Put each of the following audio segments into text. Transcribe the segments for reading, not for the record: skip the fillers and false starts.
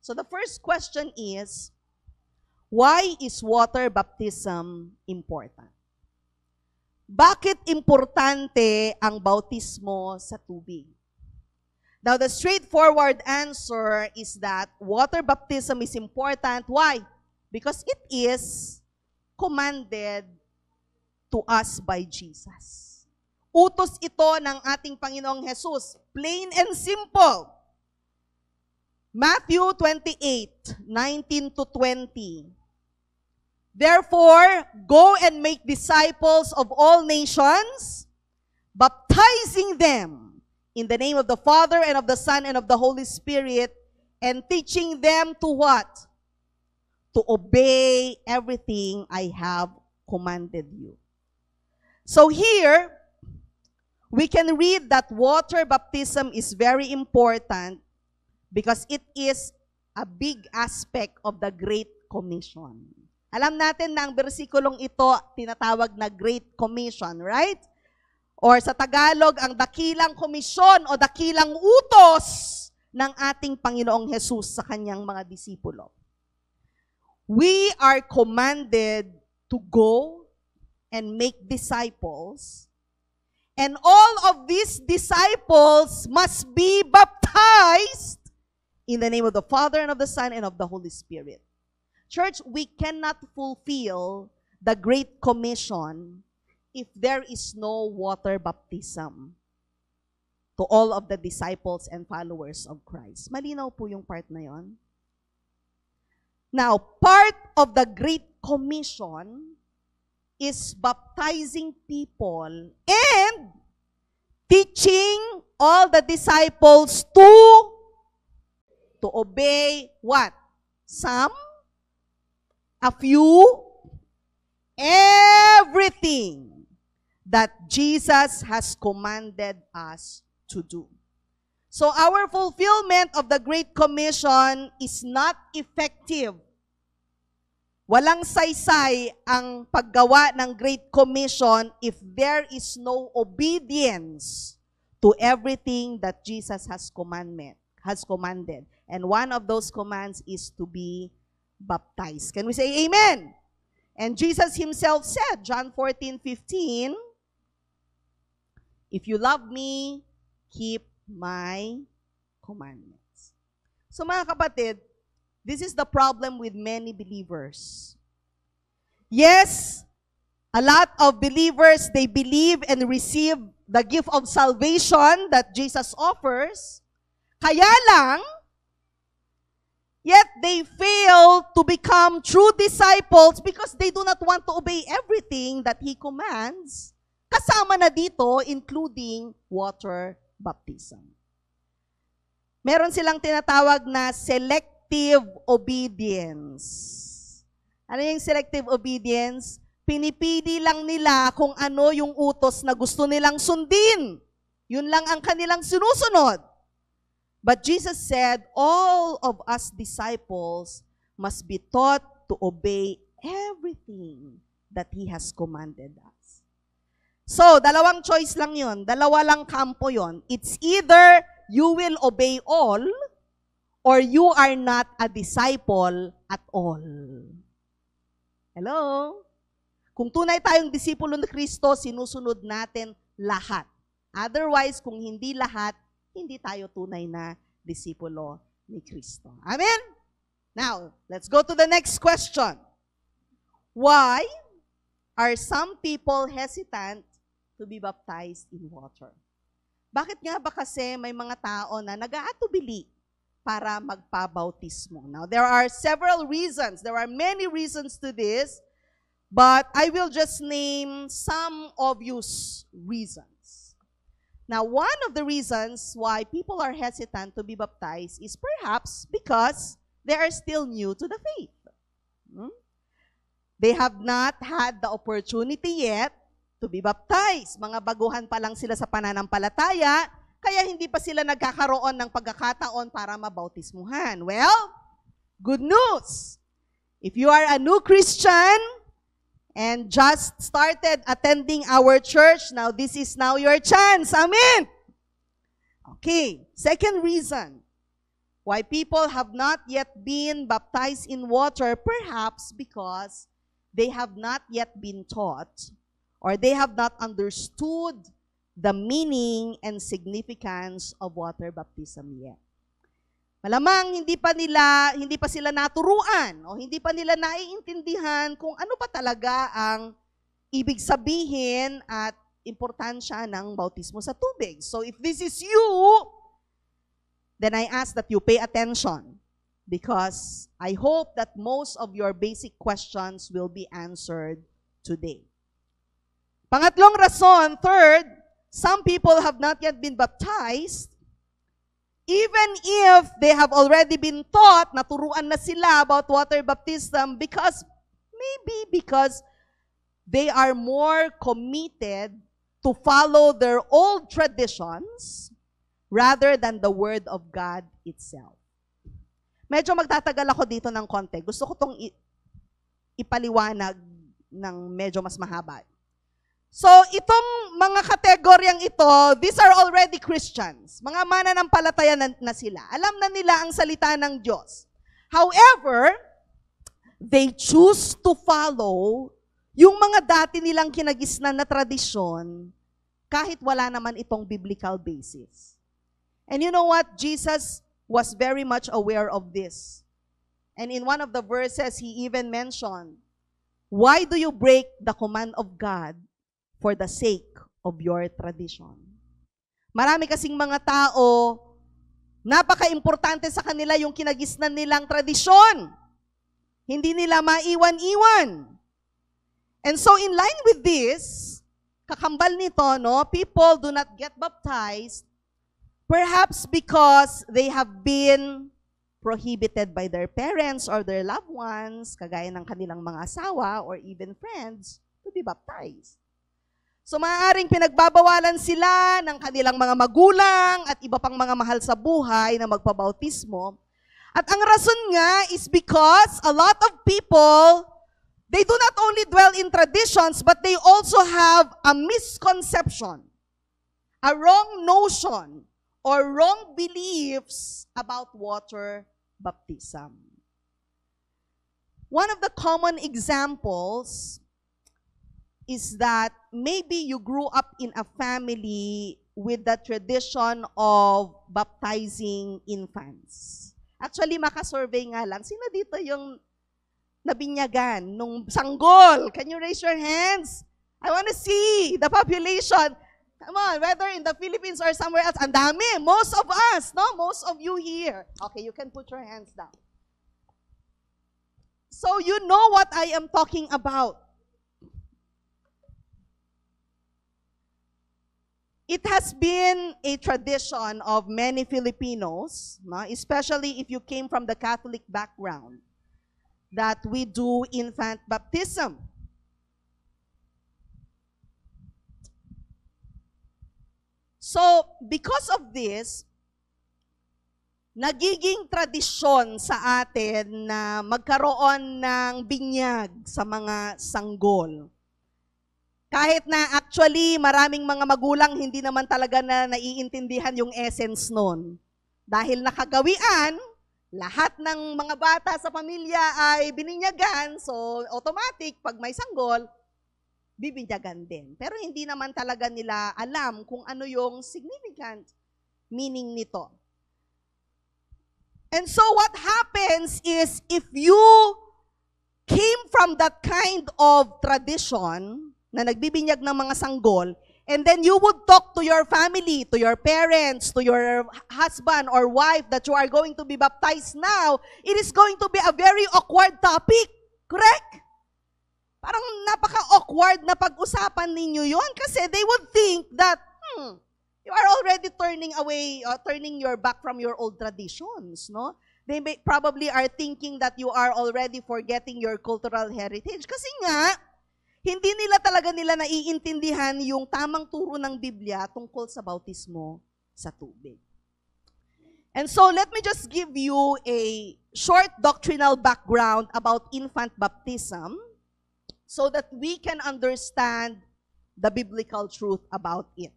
So the first question is, why is water baptism important? Bakit importante ang bautismo sa tubig? Now, the straightforward answer is that water baptism is important. Why? Because it is commanded to us by Jesus. Utos ito ng ating Panginoong Jesus. Plain and simple. Matthew 28:19 to 20. Therefore, go and make disciples of all nations, baptizing them in the name of the Father and of the Son and of the Holy Spirit, and teaching them to what? To obey everything I have commanded you. So here, we can read that water baptism is very important because it is a big aspect of the Great Commission. Alam natin na ang bersikulong ito tinatawag na Great Commission, right? Or sa Tagalog, ang dakilang komisyon o dakilang utos ng ating Panginoong Jesus sa kanyang mga disipulo. We are commanded to go and make disciples, and all of these disciples must be baptized in the name of the Father and of the Son and of the Holy Spirit. Church, we cannot fulfill the Great Commission if there is no water baptism to all of the disciples and followers of Christ. Malinaw po yung part na yon. Now, part of the Great Commission is baptizing people and teaching all the disciples to obey what? Some, a few, everything that Jesus has commanded us to do. So our fulfillment of the Great Commission is not effective. Walang saysay ang paggawa ng Great Commission if there is no obedience to everything that Jesus has commanded. And one of those commands is to be baptized. Can we say amen? And Jesus himself said, John 14:15, if you love me, keep my commandments. So mga kapatid, this is the problem with many believers. Yes, a lot of believers, they believe and receive the gift of salvation that Jesus offers. Kaya lang, yet they fail to become true disciples because they do not want to obey everything that He commands. Kasama na dito, including water baptism. Meron silang tinatawag na selective obedience. Ano yung selective obedience? Pinipili lang nila kung ano yung utos na gusto nilang sundin. Yun lang ang kanilang sinusunod. But Jesus said, all of us disciples must be taught to obey everything that He has commanded us. So, dalawang choice lang yun. Dalawa lang kampo yun. It's either you will obey all or you are not a disciple at all. Hello? Kung tunay tayong disipulo ni Kristo, sinusunod natin lahat. Otherwise, kung hindi lahat, hindi tayo tunay na disipulo ni Kristo. Amen? Now, let's go to the next question. Why are some people hesitant to be baptized in water? Bakit nga ba kasi may mga tao na nag-aatubili para magpabautismo? Now, there are several reasons. There are many reasons to this, but I will just name some obvious reasons. Now, one of the reasons why people are hesitant to be baptized is perhaps because they are still new to the faith. They have not had the opportunity yet to be baptized. Mga baguhan pa lang sila sa pananampalataya, kaya hindi pa sila nagkakaroon ng pagkakataon para mabautismuhan. Well, good news. If you are a new Christian and just started attending our church, now this is now your chance. Amen? Okay. Second reason Why people have not yet been baptized in water, perhaps because they have not yet been taught or they have not understood the meaning and significance of water baptism yet. Malamang hindi pa sila naturuan o hindi pa nila naiintindihan kung ano pa talaga ang ibig sabihin at importansya ng bautismo sa tubig. So if this is you, then I ask that you pay attention because I hope that most of your basic questions will be answered today. Pangatlong rason, third, some people have not yet been baptized, even if they have already been taught, naturuan na sila about water baptism because they are more committed to follow their old traditions rather than the Word of God itself. Medyo magtatagal ako dito ng konti. Gusto ko itong ipaliwanag ng medyo mas mahaba. So, itong mga kategoryang ito, these are already Christians. Mga mananampalataya na sila. Alam na nila ang salita ng Diyos. However, they choose to follow yung mga dati nilang kinagisnan na tradisyon kahit wala naman itong biblical basis. And you know what? Jesus was very much aware of this. And in one of the verses, he even mentioned, "Why do you break the command of God for the sake of your tradition?" Marami kasing mga tao, napaka-importante sa kanila yung kinagisnan nilang tradisyon. Hindi nila maiwan-iwan. And so in line with this, kakambal nito, no, people do not get baptized perhaps because they have been prohibited by their parents or their loved ones, kagaya ng kanilang mga asawa or even friends, to be baptized. So maaaring pinagbabawalan sila ng kanilang mga magulang at iba pang mga mahal sa buhay na magpabautismo. At ang rason nga is because a lot of people, they do not only dwell in traditions, but they also have a misconception, a wrong notion, or wrong beliefs about water baptism. One of the common examples is that maybe you grew up in a family with the tradition of baptizing infants. Actually, makasurvey nga lang, sino dito yung nabinyagan nung sanggol? Can you raise your hands? I want to see the population. Come on, whether in the Philippines or somewhere else. Ang dami. Most of us, no? Most of you here. Okay, you can put your hands down. So you know what I am talking about. It has been a tradition of many Filipinos, no? Especially if you came from the Catholic background, that we do infant baptism. So, because of this, nagiging tradisyon sa atin na magkaroon ng binyag sa mga sanggol. Kahit na actually maraming mga magulang hindi naman talaga na naiintindihan yung essence nun. Dahil nakagawian, lahat ng mga bata sa pamilya ay bininyagan, so automatic, pag may sanggol, bibinyagan din. Pero hindi naman talaga nila alam kung ano yung significant meaning nito. And so what happens is, if you came from that kind of tradition, na nagbibinyag ng mga sanggol, and then you would talk to your family, to your parents, to your husband or wife that you are going to be baptized now, it is going to be a very awkward topic. Correct? Parang napaka-awkward na pag-usapan ninyo yon kasi they would think that, you are already turning your back from your old traditions, no? They probably are thinking that you are already forgetting your cultural heritage. Kasi nga, hindi nila naiintindihan yung tamang turo ng Biblia tungkol sa bautismo sa tubig. And so, let me just give you a short doctrinal background about infant baptism so that we can understand the biblical truth about it.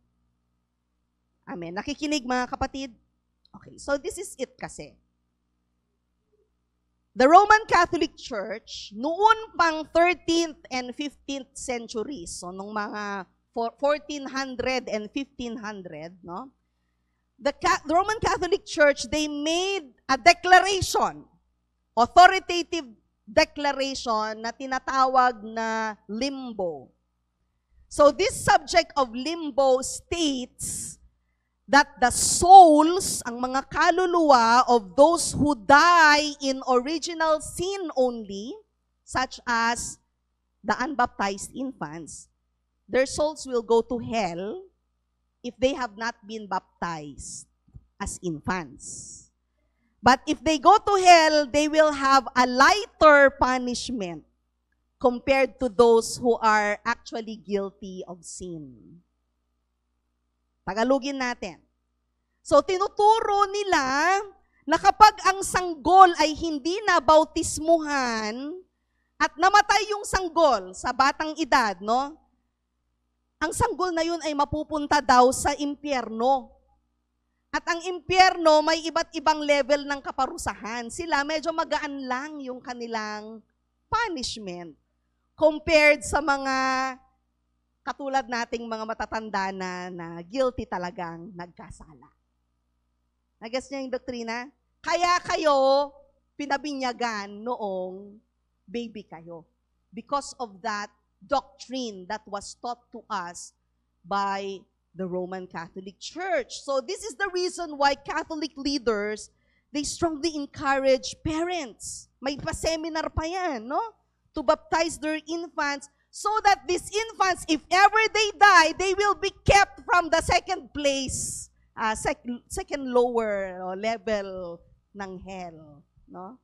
Amen. Nakikinig mga kapatid? Okay, so this is it kasi. The Roman Catholic Church, noon pang 13th and 15th centuries, so nung mga 1400 and 1500, no? The Roman Catholic Church, they made a declaration, authoritative declaration na tinatawag na limbo. So this subject of limbo states that the souls, ang mga kaluluwa of those who die in original sin only, such as the unbaptized infants, their souls will go to hell if they have not been baptized as infants. But if they go to hell, they will have a lighter punishment compared to those who are actually guilty of sin. Tagalogin natin. So, tinuturo nila na kapag ang sanggol ay hindi na bautismuhan at namatay yung sanggol sa batang edad, no? Ang sanggol na yun ay mapupunta daw sa impyerno. At ang impyerno may iba't ibang level ng kaparusahan. Sila medyo magaan lang yung kanilang punishment compared sa mga katulad nating mga matatanda na guilty talagang nagkasala. Nag-gets niyo yung doktrina? Kaya kayo pinabinyagan noong baby kayo. Because of that doctrine that was taught to us by the Roman Catholic Church. So this is the reason why Catholic leaders, they strongly encourage parents. May pa-seminar pa yan, no? To baptize their infants so that these infants, if ever they die, they will be kept from the second place, second lower level ng hell. No?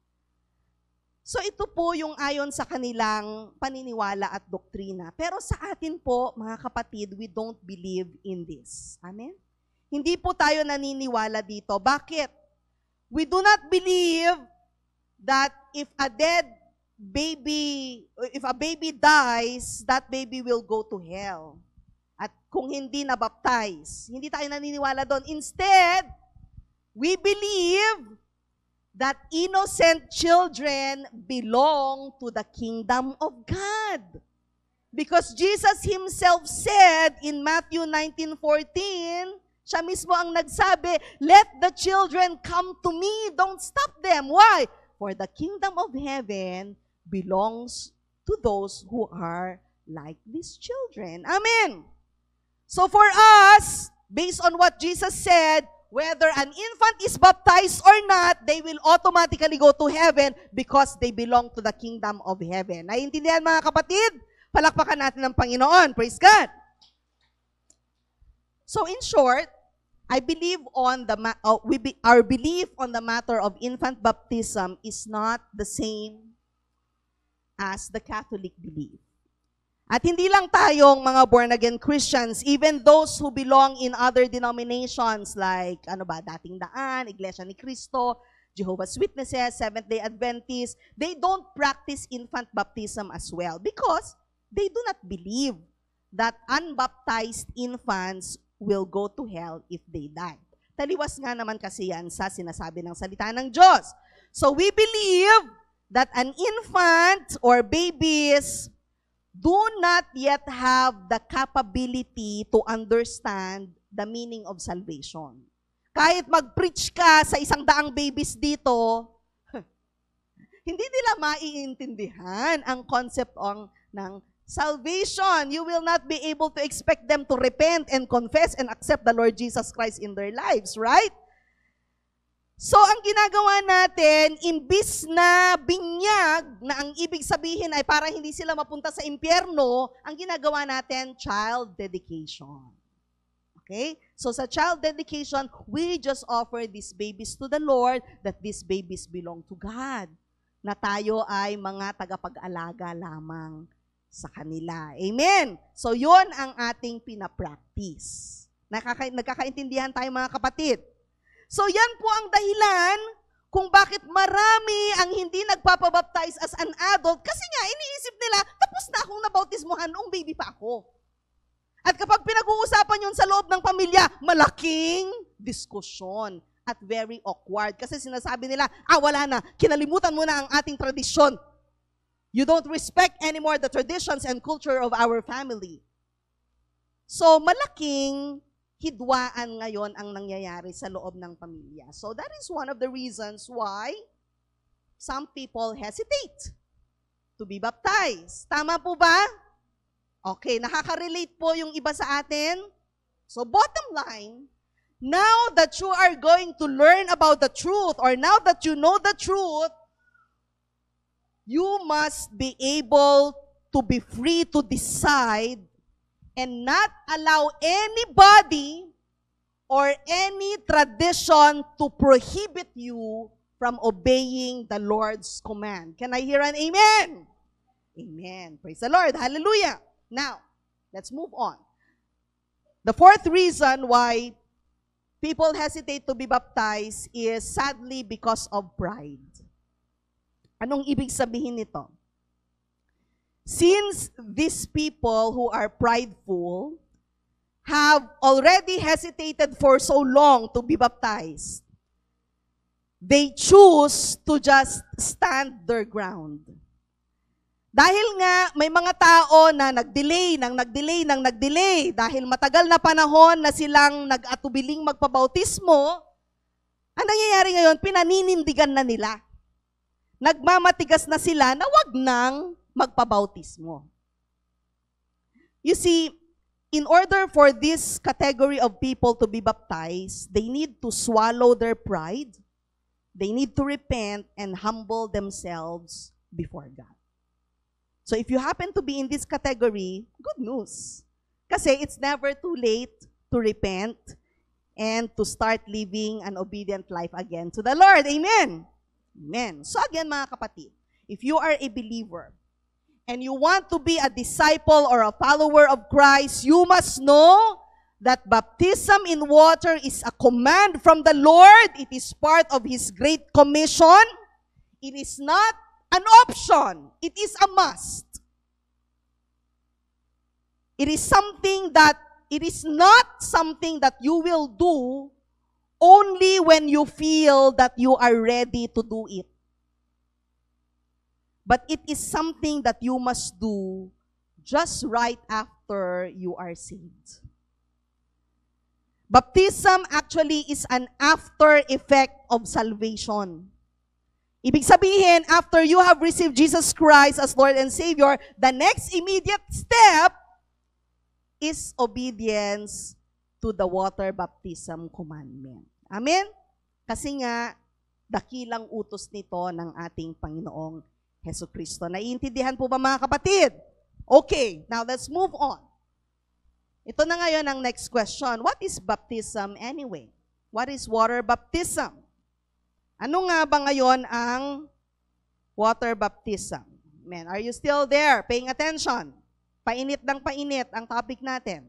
So ito po yung ayon sa kanilang paniniwala at doktrina. Pero sa atin po, mga kapatid, we don't believe in this. Amen? Hindi po tayo naniniwala dito. Bakit? We do not believe that if a baby dies, that baby will go to hell. At kung hindi na-baptize, hindi tayo naniniwala doon. Instead, we believe that innocent children belong to the kingdom of God. Because Jesus Himself said in Matthew 19:14, siya mismo ang nagsabi, "Let the children come to me, don't stop them." Why? For the kingdom of heaven belongs to those who are like these children. Amen. So for us, based on what Jesus said, whether an infant is baptized or not, they will automatically go to heaven because they belong to the kingdom of heaven. Naiintindihan mga kapatid? Palakpakan natin ng Panginoon. Praise God. So in short, I believe our belief on the matter of infant baptism is not the same as the Catholic belief. At hindi lang tayong mga born-again Christians, even those who belong in other denominations like, Dating Daan, Iglesia ni Cristo, Jehovah's Witnesses, Seventh-day Adventists, they don't practice infant baptism as well because they do not believe that unbaptized infants will go to hell if they die. Taliwas nga naman kasi yan sa sinasabi ng salita ng Diyos. So we believe that an infant or babies do not yet have the capability to understand the meaning of salvation. Kahit mag-preach ka sa 100 babies dito, hindi nila maiintindihan ang concept ng salvation. You will not be able to expect them to repent and confess and accept the Lord Jesus Christ in their lives, right? So, ang ginagawa natin, imbis na binyag, na ang ibig sabihin ay para hindi sila mapunta sa impyerno, ang ginagawa natin, child dedication. Okay? So, sa child dedication, we just offer these babies to the Lord, that these babies belong to God. Na tayo ay mga tagapag-alaga lamang sa kanila. Amen? So, yun ang ating pinapractice. Nagkakaintindihan tayo mga kapatid. So yan po ang dahilan kung bakit marami ang hindi nagpapabaptize as an adult kasi nga iniisip nila, tapos na akong nabautismuhan noong baby pa ako. At kapag pinag-uusapan yun sa loob ng pamilya, malaking diskusyon. at very awkward. Kasi sinasabi nila, wala na, kinalimutan mo na ang ating tradisyon. You don't respect anymore the traditions and culture of our family. So, malaking hidwaan ngayon ang nangyayari sa loob ng pamilya. So, that is one of the reasons why some people hesitate to be baptized. Tama po ba? Okay, nakaka-relate po yung iba sa atin. So, bottom line, now that you are going to learn about the truth, or now that you know the truth, you must be able to be free to decide and not allow anybody or any tradition to prohibit you from obeying the Lord's command. Can I hear an amen? Amen. Praise the Lord. Hallelujah. Now, let's move on. The fourth reason why people hesitate to be baptized is sadly because of pride. Anong ibig sabihin nito? Since these people who are prideful have already hesitated for so long to be baptized, they choose to just stand their ground. Dahil nga may mga tao na nag-delay dahil matagal na panahon na silang nag-atubiling magpabautismo, ang nangyayari ngayon, pinaninindigan na nila. Nagmamatigas na sila na wag nang magpabautismo. You see, in order for this category of people to be baptized, they need to swallow their pride, they need to repent and humble themselves before God. So if you happen to be in this category, good news. Kasi it's never too late to repent and to start living an obedient life again to the Lord. Amen? Amen. So again, mga kapatid, if you are a believer and you want to be a disciple or a follower of Christ, you must know that baptism in water is a command from the Lord. It is part of His Great Commission. It is not an option. It is a must. It is not something that you will do only when you feel that you are ready to do it. But it is something that you must do just right after you are saved. Baptism actually is an after effect of salvation. Ibig sabihin, after you have received Jesus Christ as Lord and Savior, the next immediate step is obedience to the water baptism commandment. Amen? Kasi nga, dakilang utos nito ng ating Panginoong Hesus Kristo. Naiintindihan po ba mga kapatid? Okay, now let's move on. Ito na ngayon ang next question. What is baptism anyway? What is water baptism? Ano nga ba ngayon ang water baptism? Amen. Are you still there? Paying attention? Painit ng painit ang topic natin.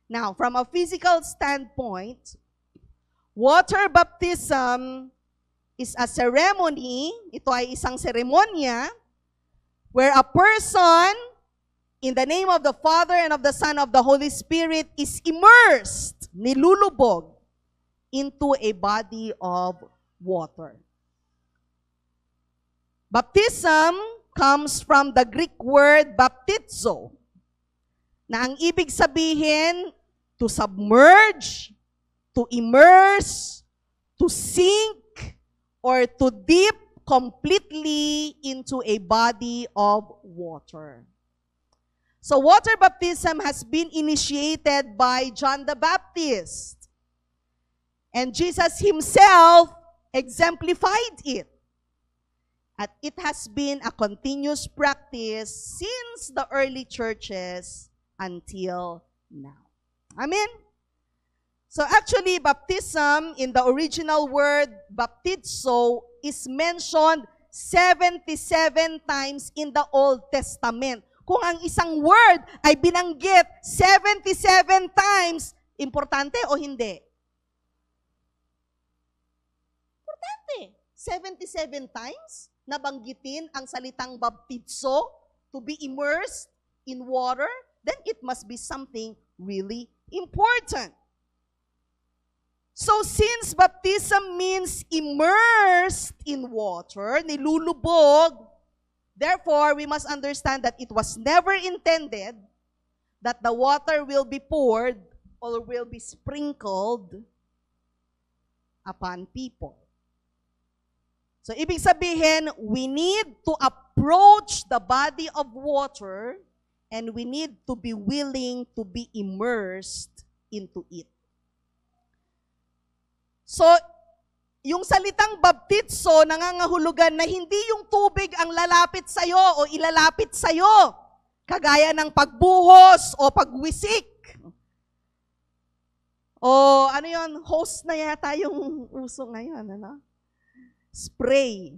Now, from a physical standpoint, water baptism is a ceremony, ito ay isang seremonya, where a person, in the name of the Father and of the Son of the Holy Spirit, is immersed, nilulubog, into a body of water. Baptism comes from the Greek word baptizo, na ang ibig sabihin, to submerge, to immerse, to sink, or to dip completely into a body of water. So water baptism has been initiated by John the Baptist. And Jesus Himself exemplified it. At it has been a continuous practice since the early churches until now. Amen? So actually, baptism in the original word, baptizo, is mentioned 77 times in the Old Testament. Kung ang isang word ay binanggit 77 times, importante o hindi? Importante. 77 times nabanggitin ang salitang baptizo, to be immersed in water, then it must be something really important. So since baptism means immersed in water, nilulubog, therefore we must understand that it was never intended that the water will be poured or will be sprinkled upon people. So ibig sabihin, we need to approach the body of water and we need to be willing to be immersed into it. So, yung salitang baptizo, nangangahulugan na hindi yung tubig ang lalapit sa'yo o ilalapit sa'yo, kagaya ng pagbuhos o pagwisik. O ano yun, hose na yata yung uso ngayon, ano? Spray.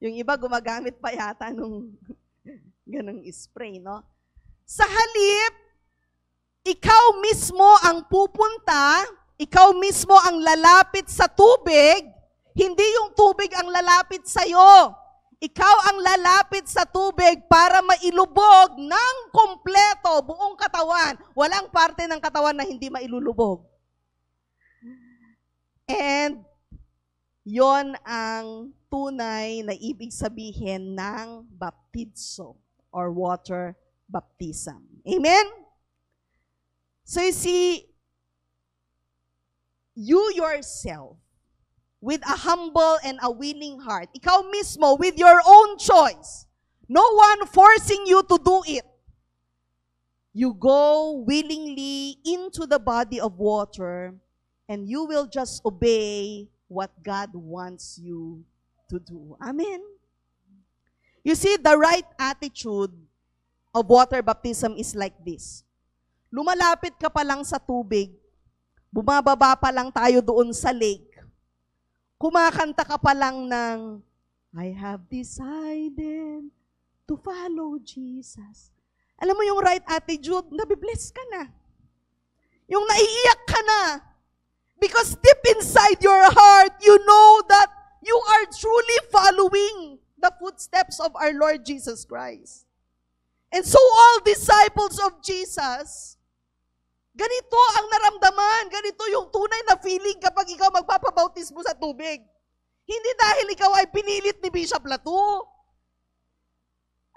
Yung iba gumagamit pa yata nung ganung spray, no? Sa halip, ikaw mismo ang pupunta, ikaw mismo ang lalapit sa tubig, hindi yung tubig ang lalapit sa'yo. Ikaw ang lalapit sa tubig para mailubog ng kompleto buong katawan. Walang parte ng katawan na hindi mailulubog. And yon ang tunay na ibig sabihin ng baptizo or water baptism. Amen? So you see, you yourself, with a humble and a willing heart, ikaw mismo, with your own choice, no one forcing you to do it, you go willingly into the body of water and you will just obey what God wants you to do. Amen? You see, the right attitude of water baptism is like this. Lumalapit ka pa lang sa tubig, bumababa pa lang tayo doon sa lake, kumakanta ka pa lang ng, I have decided to follow Jesus. Alam mo yung right attitude, nabibless ka na. Yung naiiyak ka na. Because deep inside your heart, you know that you are truly following the footsteps of our Lord Jesus Christ. And so all disciples of Jesus, ganito ang naramdaman, ganito yung tunay na feeling kapag ikaw magpapabautismo sa tubig. Hindi dahil ikaw ay pinilit ni Bishop Latu.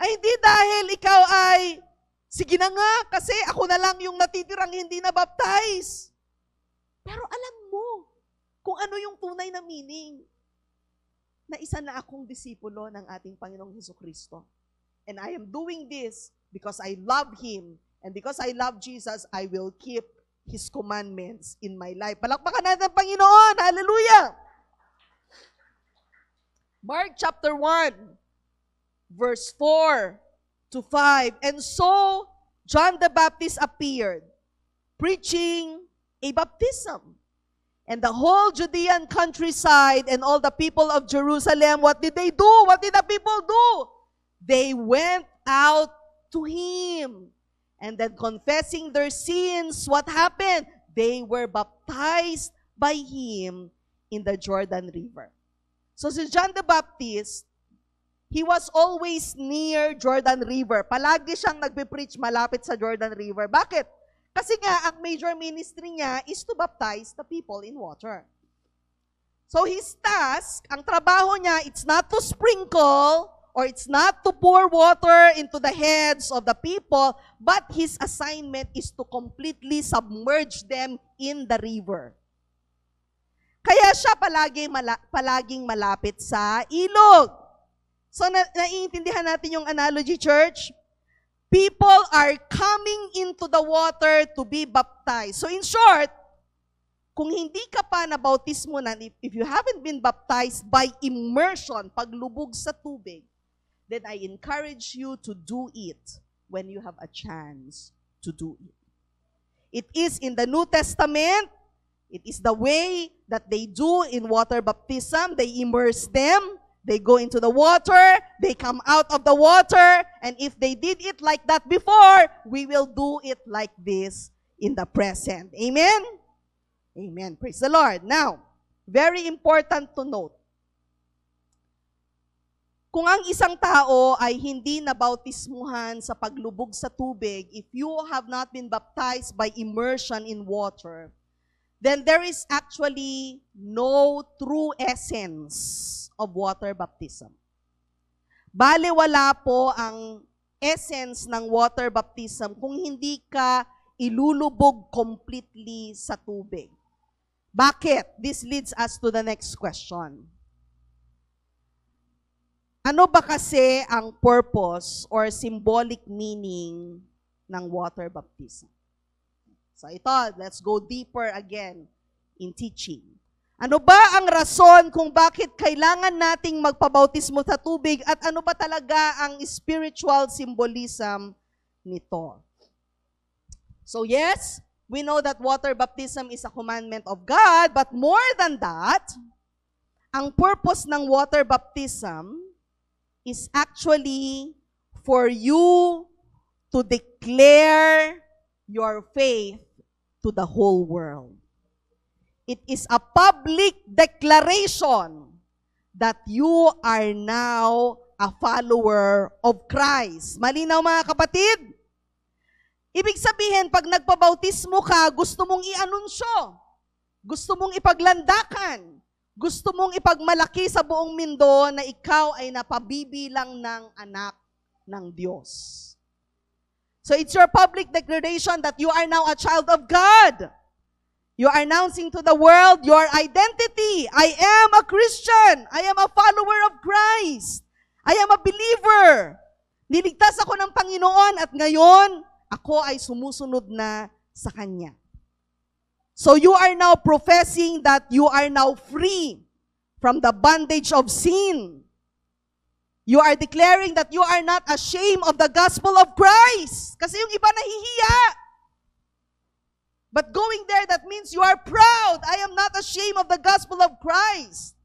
Ay hindi dahil ikaw ay, sige na nga, kasi ako na lang yung natitirang hindi na baptize. Pero alam mo kung ano yung tunay na meaning na isa na akong disipulo ng ating Panginoong Hesukristo. And I am doing this because I love Him. And because I love Jesus, I will keep His commandments in my life. Palakpakan natin ang Panginoon. Hallelujah! Mark chapter 1, verse 4 to 5. And so, John the Baptist appeared, preaching a baptism. And the whole Judean countryside and all the people of Jerusalem, what did they do? What did the people do? They went out to Him. And then confessing their sins, what happened? They were baptized by Him in the Jordan River. So si John the Baptist, he was always near Jordan River. Palagi siyang nagpe-preach malapit sa Jordan River. Bakit? Kasi nga, ang major ministry niya is to baptize the people in water. So his task, ang trabaho niya, it's not to sprinkle, or it's not to pour water into the heads of the people, but his assignment is to completely submerge them in the river. Kaya siya palaging malapit sa ilog. So, naiintindihan natin yung analogy, church? People are coming into the water to be baptized. So, in short, kung hindi ka pa nabautismo na, if you haven't been baptized by immersion, paglubog sa tubig, then I encourage you to do it when you have a chance to do it. It is in the New Testament. It is the way that they do in water baptism. They immerse them. They go into the water. They come out of the water. And if they did it like that before, we will do it like this in the present. Amen? Amen. Praise the Lord. Now, very important to note, kung ang isang tao ay hindi nabautismuhan sa paglubog sa tubig, if you have not been baptized by immersion in water, then there is actually no true essence of water baptism. Bale, wala po ang essence ng water baptism kung hindi ka ilulubog completely sa tubig. Bakit? This leads us to the next question. Ano ba kasi ang purpose or symbolic meaning ng water baptism? So ito, let's go deeper again in teaching. Ano ba ang rason kung bakit kailangan nating magpabautismo sa tubig at ano ba talaga ang spiritual symbolism nito? So yes, we know that water baptism is a commandment of God, but more than that, ang purpose ng water baptism is actually for you to declare your faith to the whole world. It is a public declaration that you are now a follower of Christ. Malinaw mga kapatid? Ibig sabihin, pag nagpabautismo ka, gusto mong i-anunsyo, gusto mong ipaglandakan, gusto mong ipagmalaki sa buong mundo na ikaw ay napabibilang ng anak ng Diyos. So it's your public declaration that you are now a child of God. You are announcing to the world your identity. I am a Christian. I am a follower of Christ. I am a believer. Niligtas ako ng Panginoon at ngayon, ako ay sumusunod na sa Kanya. So you are now professing that you are now free from the bondage of sin. You are declaring that you are not ashamed of the gospel of Christ. Kasi yung iba nahihiya. But going there, that means you are proud. I am not ashamed of the gospel of Christ.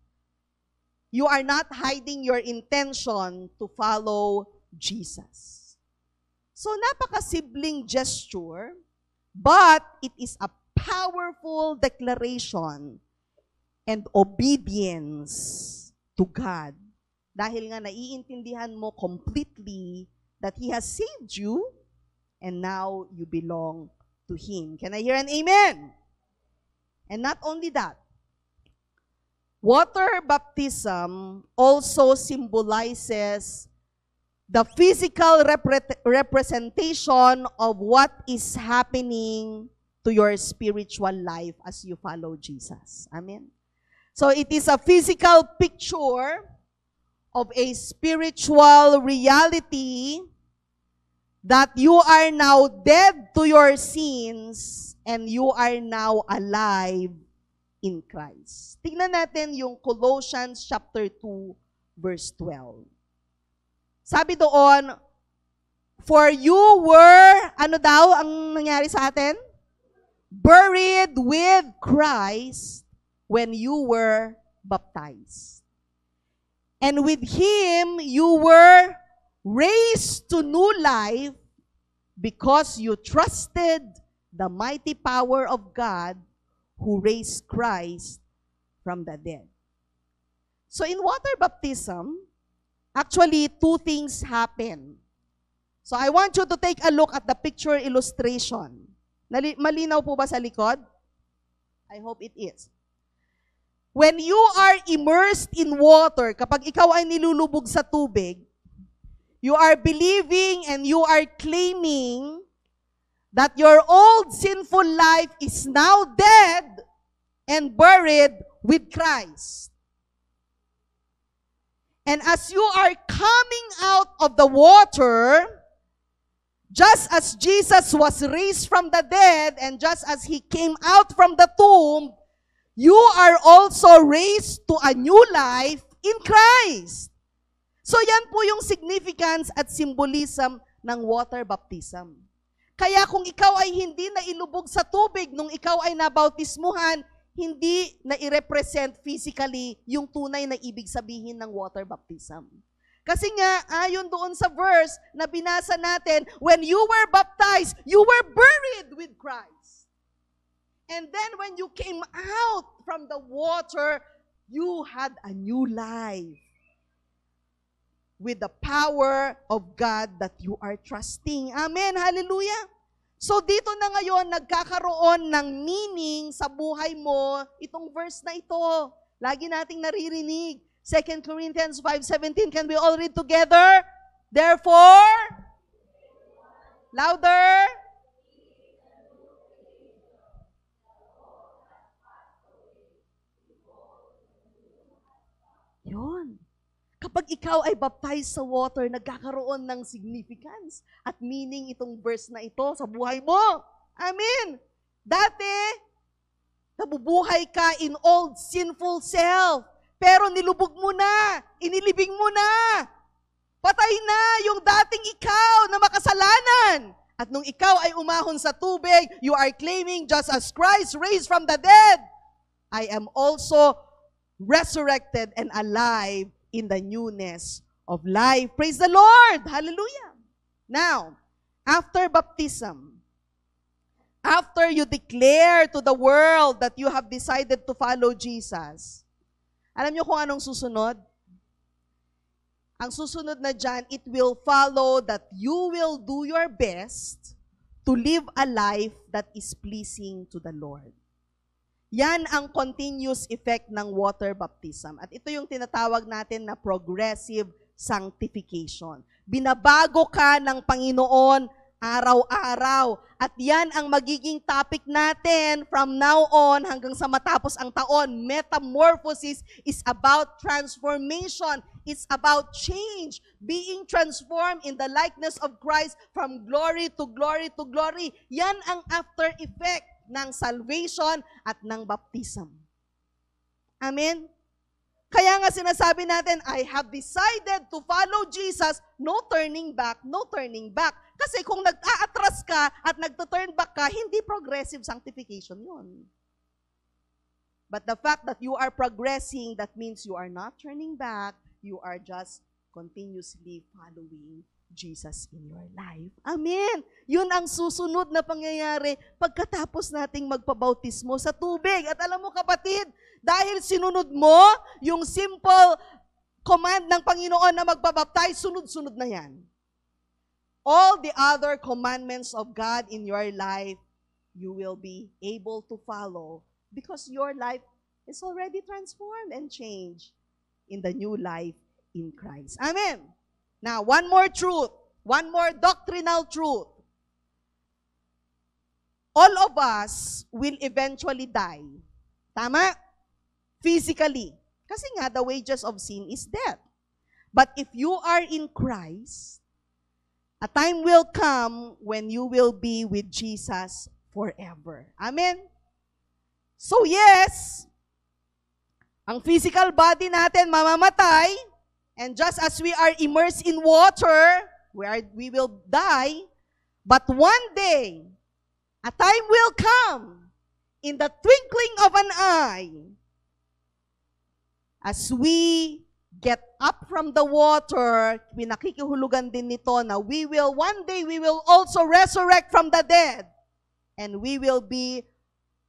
You are not hiding your intention to follow Jesus. So napakasimpleng gesture, but it is a powerful declaration and obedience to God. Dahil nga naiintindihan mo completely that He has saved you and now you belong to Him. Can I hear an amen? And not only that, water baptism also symbolizes the physical representation of what is happening to your spiritual life as you follow Jesus. Amen? So it is a physical picture of a spiritual reality that you are now dead to your sins and you are now alive in Christ. Tingnan natin yung Colossians chapter 2, verse 12. Sabi doon, for you were, ano daw ang nangyari sa atin? Buried with Christ when you were baptized. And with Him, you were raised to new life because you trusted the mighty power of God who raised Christ from the dead. So in water baptism, actually two things happen. So I want you to take a look at the picture illustration. Malinaw po ba sa likod? I hope it is. When you are immersed in water, kapag ikaw ay nilulubog sa tubig, you are believing and you are claiming that your old sinful life is now dead and buried with Christ. And as you are coming out of the water, just as Jesus was raised from the dead and just as He came out from the tomb, you are also raised to a new life in Christ. So yan po yung significance at symbolism ng water baptism. Kaya kung ikaw ay hindi na ilubog sa tubig nung ikaw ay nabautismuhan, hindi na i-represent physically yung tunay na ibig sabihin ng water baptism. Kasi nga, ayon doon sa verse na binasa natin, when you were baptized, you were buried with Christ. And then when you came out from the water, you had a new life with the power of God that you are trusting. Amen. Hallelujah. So dito na ngayon, nagkakaroon ng meaning sa buhay mo itong verse na ito. Lagi nating naririnig. 2 Corinthians 5:17, can we all read together? Therefore, louder. Yun. Kapag ikaw ay baptized sa water, nagkakaroon ng significance at meaning itong verse na ito sa buhay mo. Amen. Dati, nabubuhay ka in old sinful self. Pero nilubog mo na, inilibing mo na. Patay na yung dating ikaw na makasalanan. At nung ikaw ay umahon sa tubig, you are claiming just as Christ raised from the dead, I am also resurrected and alive in the newness of life. Praise the Lord! Hallelujah! Now, after baptism, after you declare to the world that you have decided to follow Jesus, alam niyo kung anong susunod? Ang susunod na dyan, it will follow that you will do your best to live a life that is pleasing to the Lord. Yan ang continuous effect ng water baptism. At ito yung tinatawag natin na progressive sanctification. Binabago ka ng Panginoon araw-araw. At yan ang magiging topic natin from now on hanggang sa matapos ang taon. Metamorphosis is about transformation. It's about change. Being transformed in the likeness of Christ from glory to glory to glory. Yan ang after effect ng salvation at ng baptism. Amen? Kaya nga sinasabi natin, I have decided to follow Jesus, no turning back, no turning back. Kasi kung nag-aatras ka at nagto-turn back ka, hindi progressive sanctification yun. But the fact that you are progressing, that means you are not turning back, you are just continuously following Jesus in your life. Amen! Yun ang susunod na pangyayari pagkatapos nating magpabautismo sa tubig. At alam mo kapatid, dahil sinunod mo yung simple command ng Panginoon na magbabaptize, sunod-sunod na yan. All the other commandments of God in your life, you will be able to follow because your life is already transformed and changed in the new life in Christ. Amen. Now, one more truth, one more doctrinal truth. All of us will eventually die. Tama? Physically. Kasi nga, the wages of sin is death. But if you are in Christ, a time will come when you will be with Jesus forever. Amen? So yes, ang physical body natin mamamatay, and just as we are immersed in water, we will die, but one day, a time will come, in the twinkling of an eye, as we get up from the water, pinakikihulugan din nito na one day we will also resurrect from the dead, and we will be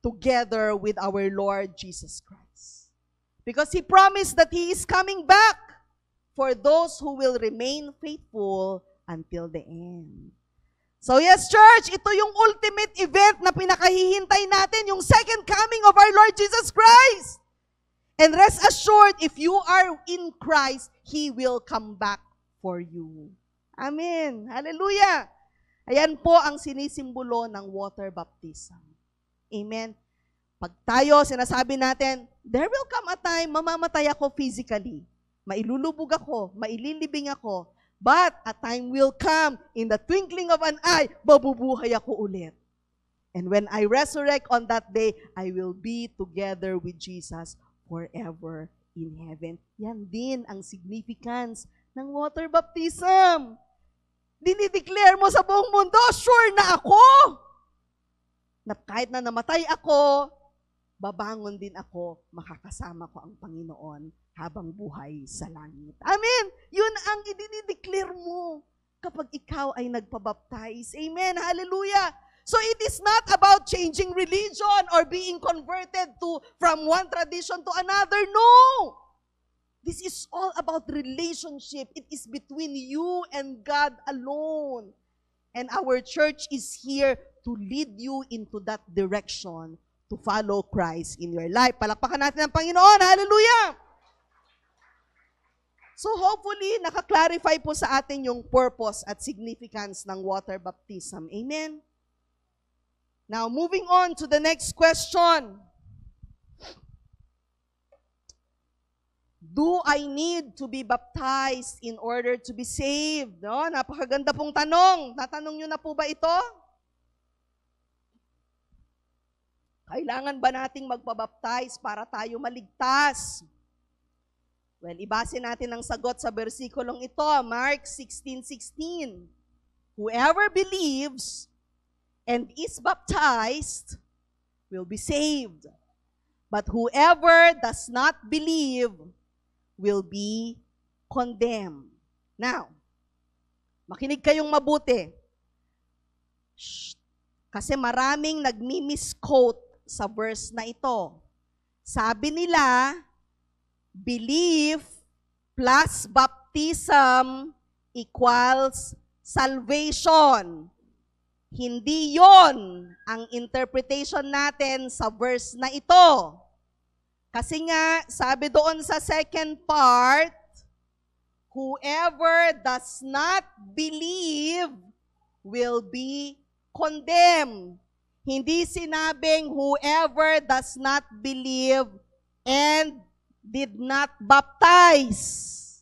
together with our Lord Jesus Christ. Because He promised that He is coming back for those who will remain faithful until the end. So yes, church, ito yung ultimate event na pinakahihintay natin, yung second coming of our Lord Jesus Christ. And rest assured, if you are in Christ, He will come back for you. Amen. Hallelujah. Ayan po ang sinisimbolo ng water baptism. Amen. Pag tayo, sinasabi natin, there will come a time, mamamatay ako physically. Mailulubog ako, maililibing ako. But a time will come, in the twinkling of an eye, mabubuhay ako ulit. And when I resurrect on that day, I will be together with Jesus forever in heaven. Yan din ang significance ng water baptism. Dinideclare mo sa buong mundo, sure na ako, na kahit na namatay ako, babangon din ako, makakasama ko ang Panginoon habang buhay sa langit. Amen! Yun ang idinideclare mo kapag ikaw ay nagpabaptize. Amen! Hallelujah! So it is not about changing religion or being converted from one tradition to another. No! This is all about relationship. It is between you and God alone. And our church is here to lead you into that direction to follow Christ in your life. Palakpakan natin ang Panginoon. Hallelujah! So hopefully, nakaklarify po sa atin yung purpose at significance ng water baptism. Amen? Now, moving on to the next question. Do I need to be baptized in order to be saved? No? Napakaganda pong tanong. Natanong nyo na po ba ito? Kailangan ba nating magpabaptize para tayo maligtas? Well, ibase natin ang sagot sa bersikulong ito, Mark 16:16. Whoever believes and is baptized will be saved. But whoever does not believe will be condemned. Now, makinig kayong mabuti. Shh. Kasi maraming nagmi-misquote sa verse na ito. Sabi nila, belief plus baptism equals salvation. Hindi yon ang interpretation natin sa verse na ito. Kasi nga, sabi doon sa second part, whoever does not believe will be condemned. Hindi sinabing whoever does not believe and did not baptize.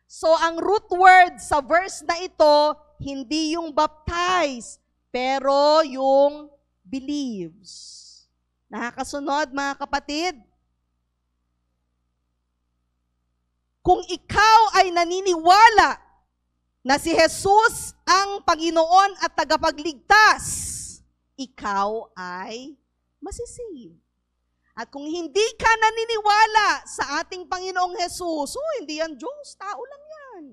So, ang root word sa verse na ito, hindi yung baptize, pero yung believes. Nakakasunod, mga kapatid? Kung ikaw ay naniniwala na si Jesus ang Panginoon at tagapagligtas, ikaw ay masisave. At kung hindi ka naniniwala sa ating Panginoong Jesus, hindi yan Diyos, tao lang yan.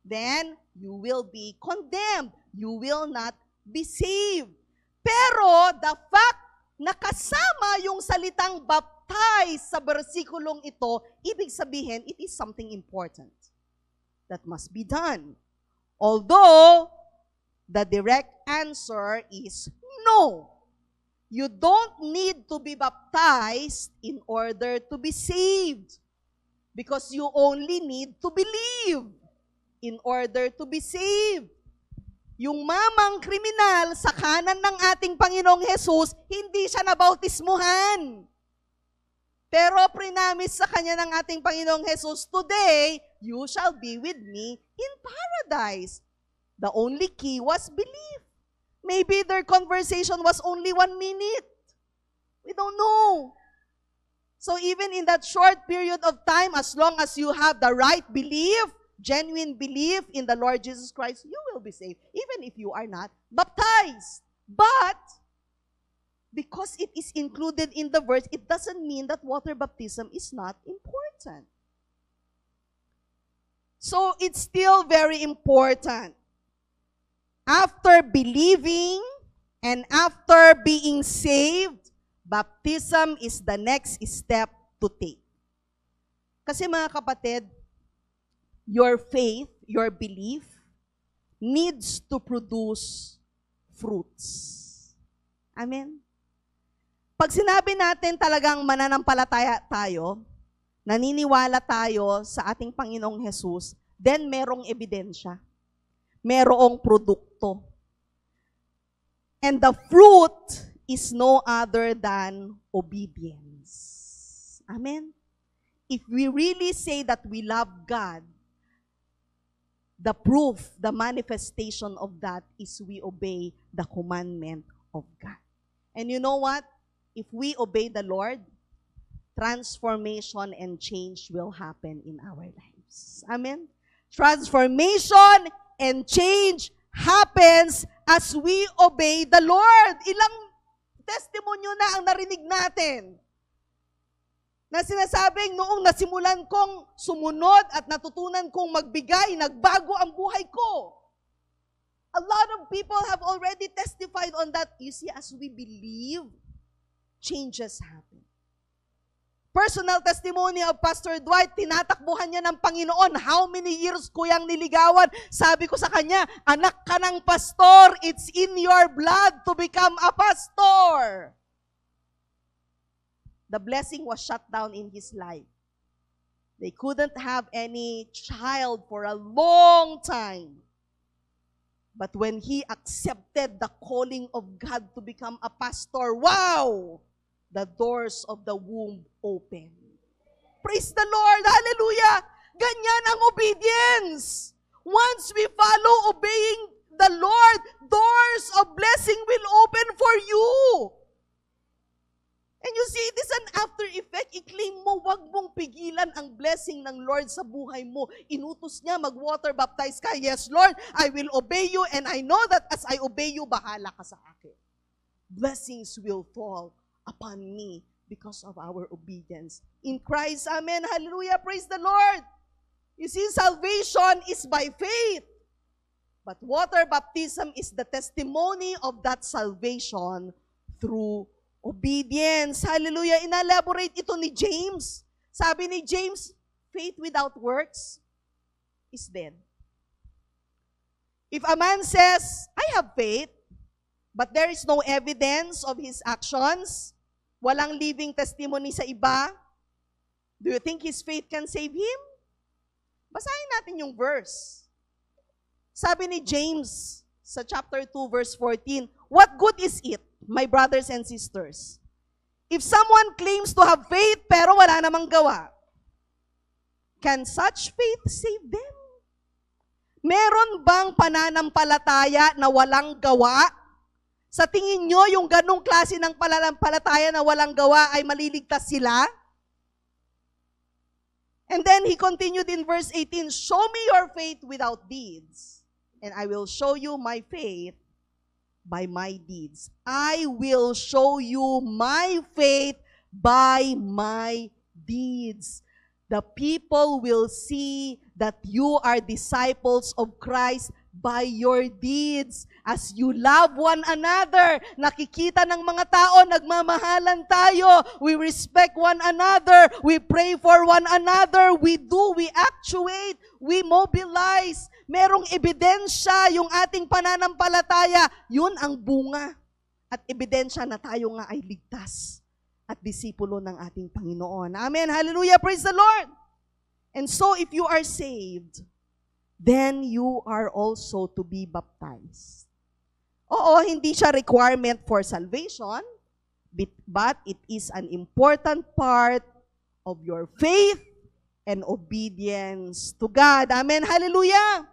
Then, you will be condemned. You will not be saved. Pero, the fact na kasama yung salitang baptize sa bersikulong ito, ibig sabihin, it is something important that must be done. Although, the direct answer is no. You don't need to be baptized in order to be saved. Because you only need to believe in order to be saved. Yung mamang kriminal sa kanan ng ating Panginoong Jesus, hindi siya nabautismuhan. Pero prinamis sa kanya ng ating Panginoong Jesus, today, you shall be with me in paradise. The only key was belief. Maybe their conversation was only 1 minute. We don't know. So even in that short period of time, as long as you have the right belief, genuine belief in the Lord Jesus Christ, you will be saved, even if you are not baptized. But, because it is included in the verse, it doesn't mean that water baptism is not important. So, it's still very important. After believing and after being saved, baptism is the next step to take. Kasi mga kapatid, your faith, your belief, needs to produce fruits. Amen? Pag sinabi natin talagang mananampalataya tayo, naniniwala tayo sa ating Panginoong Jesus, then merong ebidensya. Merong produkto. And the fruit is no other than obedience. Amen? If we really say that we love God, the proof, the manifestation of that is we obey the commandment of God. And you know what? If we obey the Lord, transformation and change will happen in our lives. Amen? Transformation and change happens as we obey the Lord. Ilang testimonyo na ang narinig natin na sinasabing noong nasimulan kong sumunod at natutunan kong magbigay, nagbago ang buhay ko. A lot of people have already testified on that. You see, as we believe, changes happen. personal testimony of Pastor Dwight, tinatakbuhan niya ng Panginoon. How many years ko yang niligawan? Sabi ko sa kanya, anak ka ng pastor, it's in your blood to become a pastor. The blessing was shut down in his life. They couldn't have any child for a long time. But when he accepted the calling of God to become a pastor, wow! The doors of the womb open. Praise the Lord! Hallelujah! Ganyan ang obedience. Once we follow obeying the Lord, doors of blessing will open for you. And you see, it is an after effect. I-claim mo, wag mong pigilan ang blessing ng Lord sa buhay mo. Inutos niya, mag-water baptize ka. Yes, Lord, I will obey you, and I know that as I obey you, bahala ka sa akin. Blessings will fall upon me because of our obedience. In Christ, amen, hallelujah, praise the Lord. You see, salvation is by faith. But water baptism is the testimony of that salvation through obedience. Hallelujah. Inelaborate ito ni James. Sabi ni James, faith without works is dead. If a man says, I have faith, but there is no evidence of his actions, walang living testimony sa iba, do you think his faith can save him? Basahin natin yung verse. Sabi ni James sa chapter 2, verse 14, what good is it, my brothers and sisters, if someone claims to have faith pero wala namang gawa? Can such faith save them? Meron bang pananampalataya na walang gawa? Sa tingin nyo, yung ganong klase ng pananampalataya na walang gawa ay maliligtas sila? And then he continued in verse 18, show me your faith without deeds, and I will show you my faith by my deeds. I will show you my faith by my deeds. The people will see that you are disciples of Christ by your deeds. As you love one another, nakikita ng mga tao, nagmamahalan tayo, we respect one another, we pray for one another, we actuate, we mobilize. Merong ebidensya yung ating pananampalataya, yun ang bunga at ebidensya na tayo nga ay ligtas at disipulo ng ating Panginoon. Amen. Hallelujah. Praise the Lord. And so if you are saved, then you are also to be baptized. Oo, hindi siya requirement for salvation, but it is an important part of your faith and obedience to God. Amen. Hallelujah.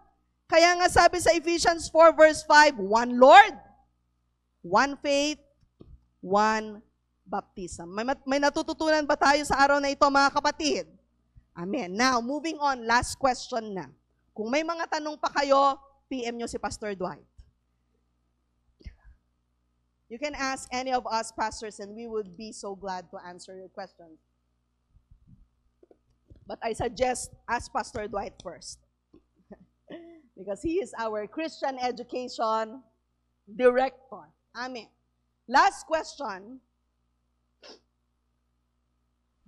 Kaya nga sabi sa Ephesians 4 verse 5, one Lord, one faith, one baptism. May natututunan ba tayo sa araw na ito, mga kapatid? Amen. Now, moving on, last question na. Kung may mga tanong pa kayo, PM nyo si Pastor Dwight. You can ask any of us pastors and we would be so glad to answer your questions. But I suggest ask Pastor Dwight first. Because he is our Christian education director. Amen. Last question.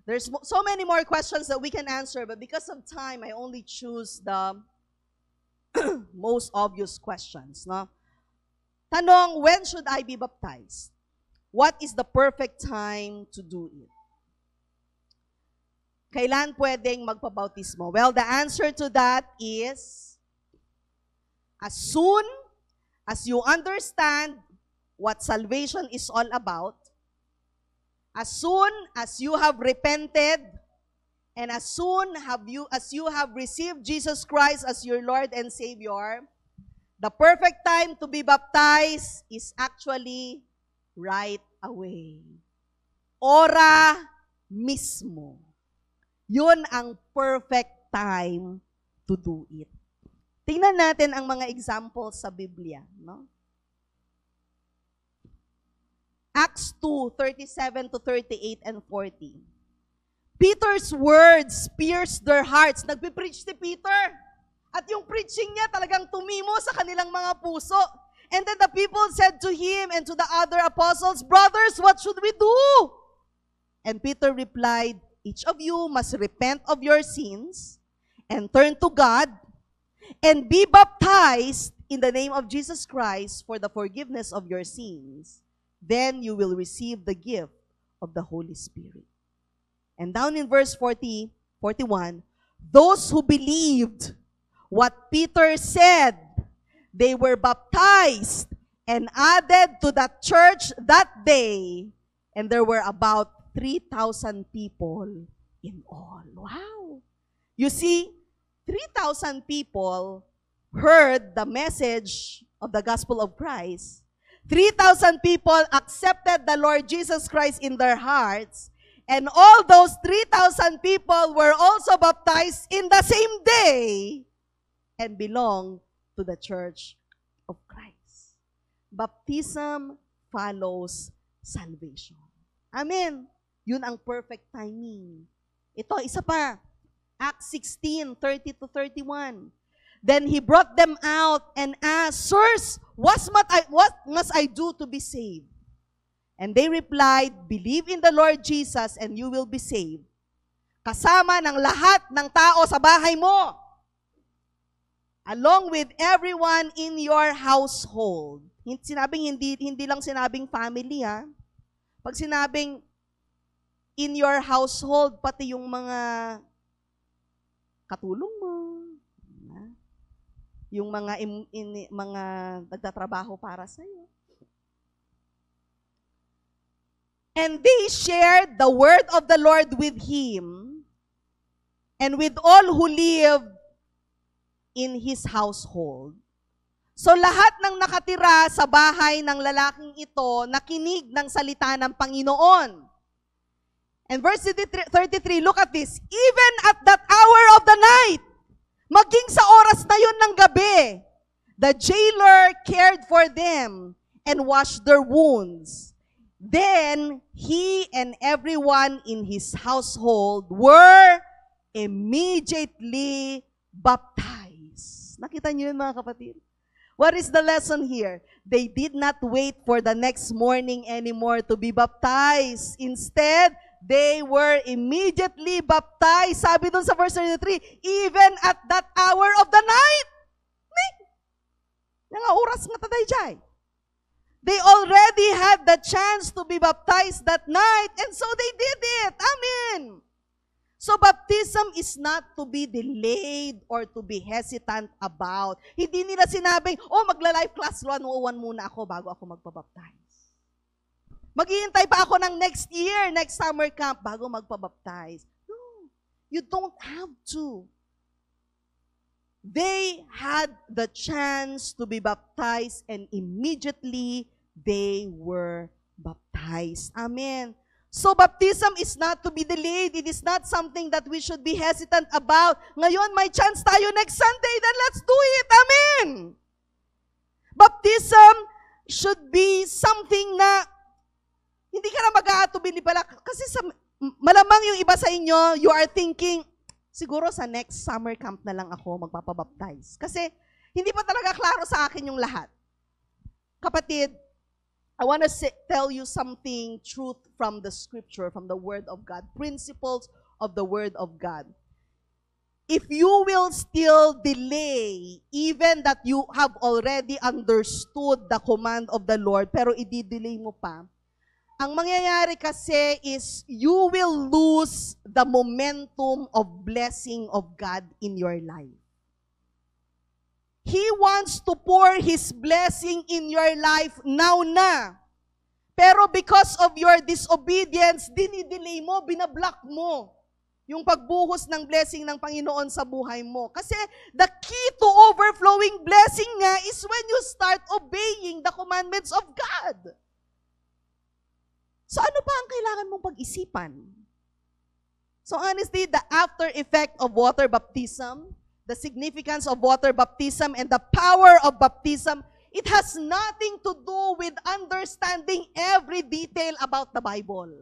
There's so many more questions that we can answer, but because of time, I only choose the most obvious questions. No? Tanong, when should I be baptized? What is the perfect time to do it? Kailan pwedeng magpabautismo? Well, the answer to that is as soon as you understand what salvation is all about, as soon as you have repented, and as soon as you have received Jesus Christ as your Lord and Savior, the perfect time to be baptized is actually right away. Ora mismo. Yun ang perfect time to do it. Tingnan natin ang mga examples sa Biblia, no? Acts 2:37 to 38 and 40. Peter's words pierced their hearts. Nagpipreach si Peter. At yung preaching niya talagang tumimo sa kanilang mga puso. And then the people said to him and to the other apostles, brothers, what should we do? And Peter replied, each of you must repent of your sins and turn to God and be baptized in the name of Jesus Christ for the forgiveness of your sins. Then you will receive the gift of the Holy Spirit. And down in verse 41, those who believed what Peter said, they were baptized and added to that church that day, and there were about 3,000 people in all. Wow! You see, 3,000 people heard the message of the gospel of Christ. 3,000 people accepted the Lord Jesus Christ in their hearts, and all those 3,000 people were also baptized in the same day and belong to the church of Christ. Baptism follows salvation. Amen. Yun ang perfect timing. Ito, isa pa. Acts 16, 30-31. Then he brought them out and asked, Sirs, what must I do to be saved? And they replied, Believe in the Lord Jesus and you will be saved. Kasama ng lahat ng tao sa bahay mo, along with everyone in your household. Hindi lang sinabing family, ha? Pag sinabing in your household, pati yung mga katulong mo, yung mga nagtatrabaho para sa iyo. And they shared the word of the Lord with him and with all who lived in his household. So lahat ng nakatira sa bahay ng lalaking ito, nakinig ng salita ng Panginoon. And verse 33, look at this. Even at that hour of the night, maging sa oras na yun ng gabi, the jailer cared for them and washed their wounds. Then he and everyone in his household were immediately baptized. Nakita niyo yun, mga kapatid? What is the lesson here? They did not wait for the next morning anymore to be baptized. Instead, they were immediately baptized. Sabi dun sa verse 33, even at that hour of the night. Nga oras nga taday jay. They already had the chance to be baptized that night, and so they did it. Amen. So baptism is not to be delayed or to be hesitant about. Hindi nila sinabing, magla-life class 101 muna ako bago ako magpabaptize. Maghihintay pa ako ng next year, next summer camp, bago magpabaptize. No, you don't have to. They had the chance to be baptized and immediately they were baptized. Amen. So baptism is not to be delayed. It is not something that we should be hesitant about. Ngayon, may chance tayo next Sunday, then let's do it. Amen. Baptism should be something na hindi ka na mag-aatubili pala. Kasi malamang yung iba sa inyo, you are thinking, siguro sa next summer camp na lang ako magpapabaptize. Kasi hindi pa talaga klaro sa akin yung lahat. Kapatid, I want to tell you something, truth from the scripture, from the Word of God, principles of the Word of God. If you will still delay, even that you have already understood the command of the Lord, pero i-delay mo pa, ang mangyayari kasi is you will lose the momentum of blessing of God in your life. He wants to pour His blessing in your life now na. Pero because of your disobedience, dinidelay mo, binablock mo yung pagbuhos ng blessing ng Panginoon sa buhay mo. Kasi the key to overflowing blessing nga is when you start obeying the commandments of God. So ano pa ang kailangan mong pag-isipan? So honestly, the after effect of water baptism, the significance of water baptism and the power of baptism, it has nothing to do with understanding every detail about the Bible.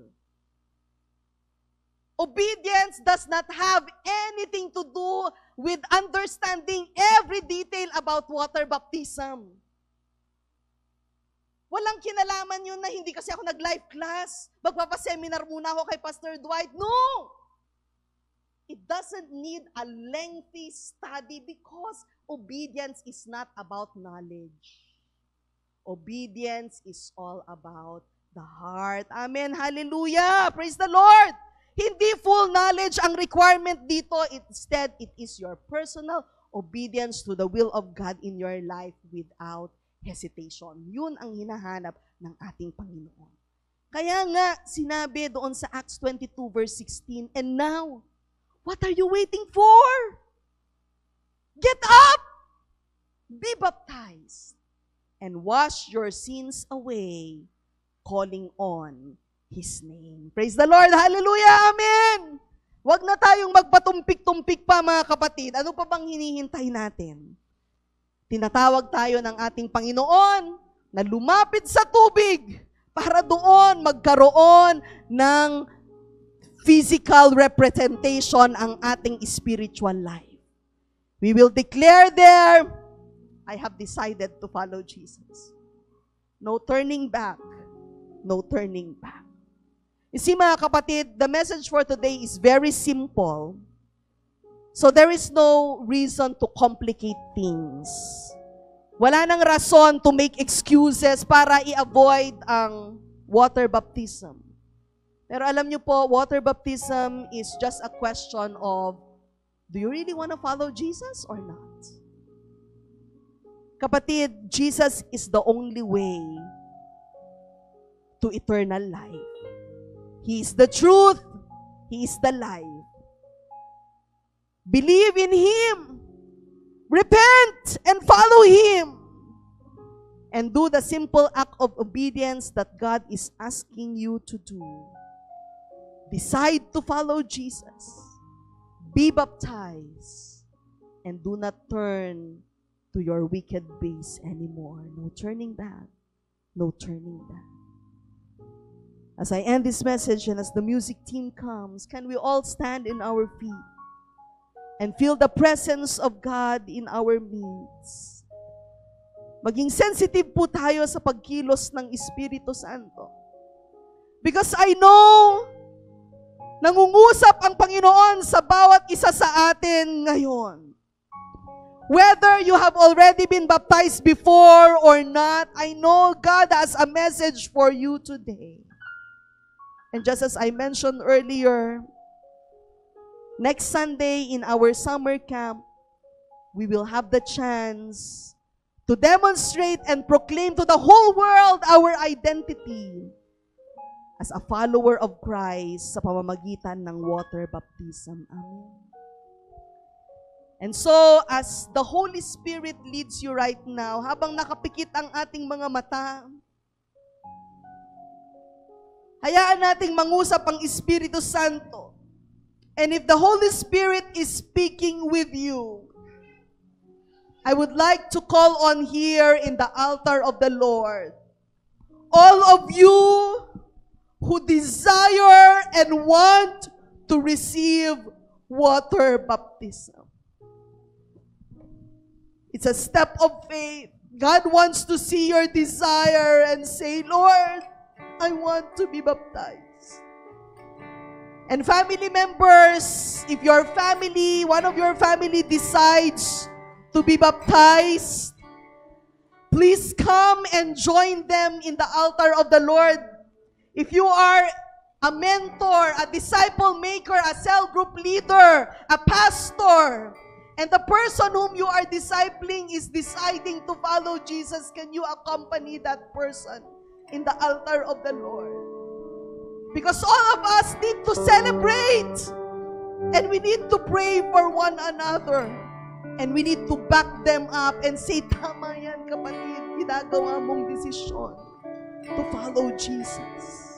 Obedience does not have anything to do with understanding every detail about water baptism. Walang kinalaman yun na hindi kasi ako nag-live class. Magpapaseminar muna ako kay Pastor Dwight. No! It doesn't need a lengthy study because obedience is not about knowledge. Obedience is all about the heart. Amen. Hallelujah. Praise the Lord. Hindi full knowledge ang requirement dito. Instead, it is your personal obedience to the will of God in your life without hesitation. Yun ang hinahanap ng ating Panginoon. Kaya nga, sinabi doon sa Acts 22 verse 16, and now, what are you waiting for? Get up! Be baptized and wash your sins away, calling on His name. Praise the Lord! Hallelujah! Amen! Huwag na tayong magpatumpik-tumpik pa mga kapatid. Ano pa bang hinihintay natin? Tinatawag tayo ng ating Panginoon na lumapit sa tubig para doon magkaroon ng physical representation ang ating spiritual life. We will declare there, I have decided to follow Jesus. No turning back. No turning back. You see mga kapatid, the message for today is very simple. So there is no reason to complicate things. Wala nang rason to make excuses para i-avoid ang water baptism. Pero alam niyo po, water baptism is just a question of, do you really want to follow Jesus or not? Kapatid, Jesus is the only way to eternal life. He is the truth. He is the life. Believe in Him. Repent and follow Him. And do the simple act of obedience that God is asking you to do. Decide to follow Jesus. Be baptized. And do not turn to your wicked ways anymore. No turning back. No turning back. As I end this message and as the music team comes, can we all stand in our feet and feel the presence of God in our midst? Maging sensitive po tayo sa pagkilos ng Espiritu Santo. Because I know, nangungusap ang Panginoon sa bawat isa sa atin ngayon. Whether you have already been baptized before or not, I know God has a message for you today. And just as I mentioned earlier, next Sunday in our summer camp, we will have the chance to demonstrate and proclaim to the whole world our identity as a follower of Christ sa pamamagitan ng water baptism. Amen. And so, as the Holy Spirit leads you right now, habang nakapikit ang ating mga mata, hayaan nating mangusap ang Espiritu Santo. And if the Holy Spirit is speaking with you, I would like to call on here in the altar of the Lord, all of you who desire and want to receive water baptism. It's a step of faith. God wants to see your desire and say, Lord, I want to be baptized. And family members, if your family, one of your family decides to be baptized, please come and join them in the altar of the Lord. If you are a mentor, a disciple maker, a cell group leader, a pastor, and the person whom you are discipling is deciding to follow Jesus, can you accompany that person in the altar of the Lord? Because all of us need to celebrate. And we need to pray for one another. And we need to back them up and say, tama yan kapatid, ginagawa mong desisyon to follow Jesus.